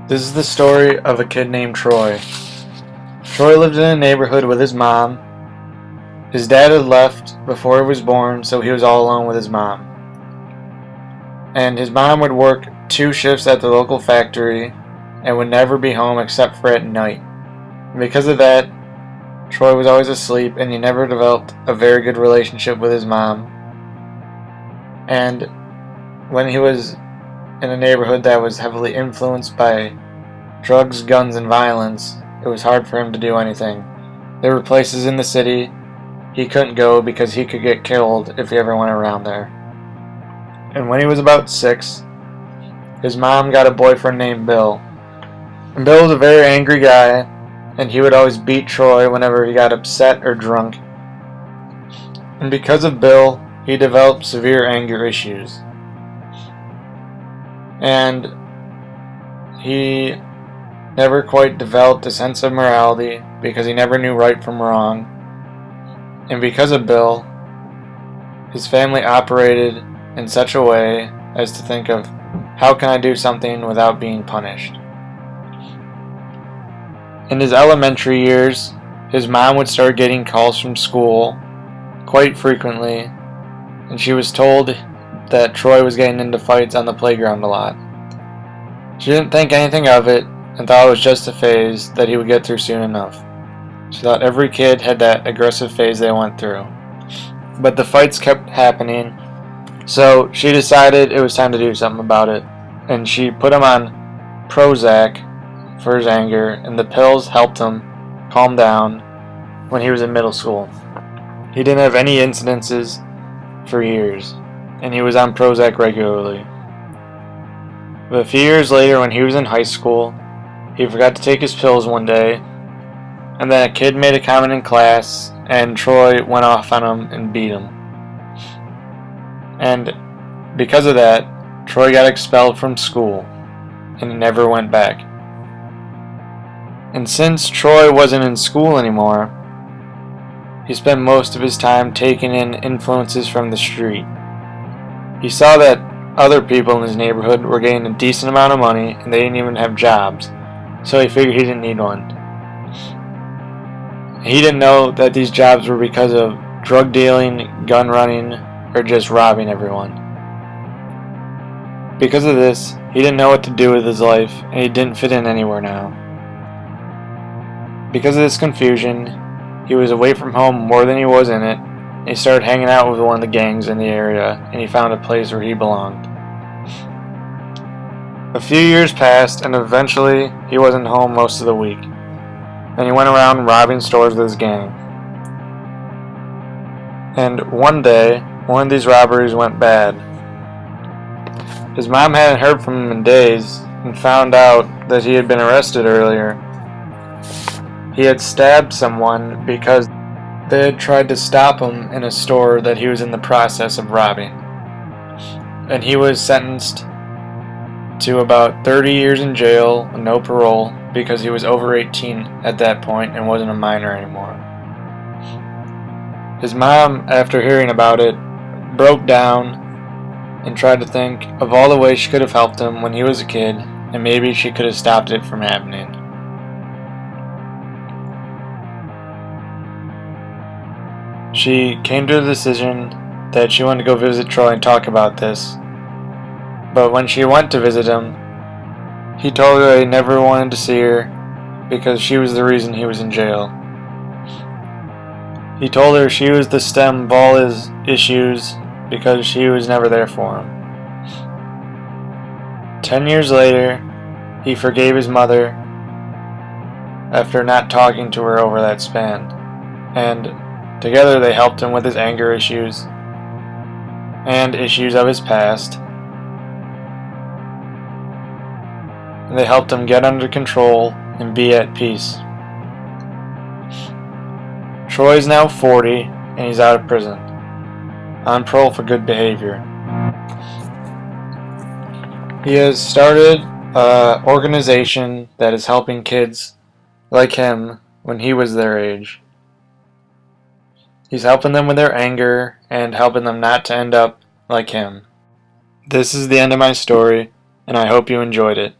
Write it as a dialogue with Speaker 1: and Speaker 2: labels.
Speaker 1: This is the story of a kid named Troy. Troy lived in a neighborhood with his mom. His dad had left before he was born, so he was all alone with his mom. And his mom would work 2 shifts at the local factory and would never be home except for at night. And because of that, Troy was always asleep and he never developed a very good relationship with his mom. And when he was in a neighborhood that was heavily influenced by drugs, guns, and violence, it was hard for him to do anything. There were places in the city he couldn't go because he could get killed if he ever went around there. And when he was about 6, his mom got a boyfriend named Bill. And Bill was a very angry guy, and he would always beat Troy whenever he got upset or drunk. And because of Bill, he developed severe anger issues. And he never quite developed a sense of morality because he never knew right from wrong. And because of Bill, his family operated in such a way as to think of, how can I do something without being punished? In his elementary years, his mom would start getting calls from school quite frequently, and she was told that Troy was getting into fights on the playground a lot. She didn't think anything of it and thought it was just a phase that he would get through soon enough. She thought every kid had that aggressive phase they went through. But the fights kept happening, so she decided it was time to do something about it. And she put him on Prozac for his anger, and the pills helped him calm down when he was in middle school. He didn't have any incidences for years, and he was on Prozac regularly. But a few years later, when he was in high school, he forgot to take his pills one day, and then a kid made a comment in class, and Troy went off on him and beat him. And because of that, Troy got expelled from school, and he never went back. And since Troy wasn't in school anymore, he spent most of his time taking in influences from the street. He saw that other people in his neighborhood were getting a decent amount of money and they didn't even have jobs, so he figured he didn't need one. He didn't know that these jobs were because of drug dealing, gun running, or just robbing everyone. Because of this, he didn't know what to do with his life and he didn't fit in anywhere now. Because of this confusion, he was away from home more than he was in it. He started hanging out with one of the gangs in the area, and he found a place where he belonged. A few years passed, and eventually he wasn't home most of the week. And he went around robbing stores with his gang. And one day, one of these robberies went bad. His mom hadn't heard from him in days, and found out that he had been arrested earlier. He had stabbed someone because they had tried to stop him in a store that he was in the process of robbing. And he was sentenced to about 30 years in jail and no parole because he was over 18 at that point and wasn't a minor anymore. His mom, after hearing about it, broke down and tried to think of all the ways she could have helped him when he was a kid, and maybe she could have stopped it from happening. She came to the decision that she wanted to go visit Troy and talk about this. But when she went to visit him, he told her he never wanted to see her because she was the reason he was in jail. He told her she was the stem of all his issues because she was never there for him. 10 years later, he forgave his mother after not talking to her over that span. And together they helped him with his anger issues and issues of his past. And they helped him get under control and be at peace. Troy is now 40 and he's out of prison, on parole for good behavior. He has started an organization that is helping kids like him when he was their age. He's helping them with their anger and helping them not to end up like him. This is the end of my story, and I hope you enjoyed it.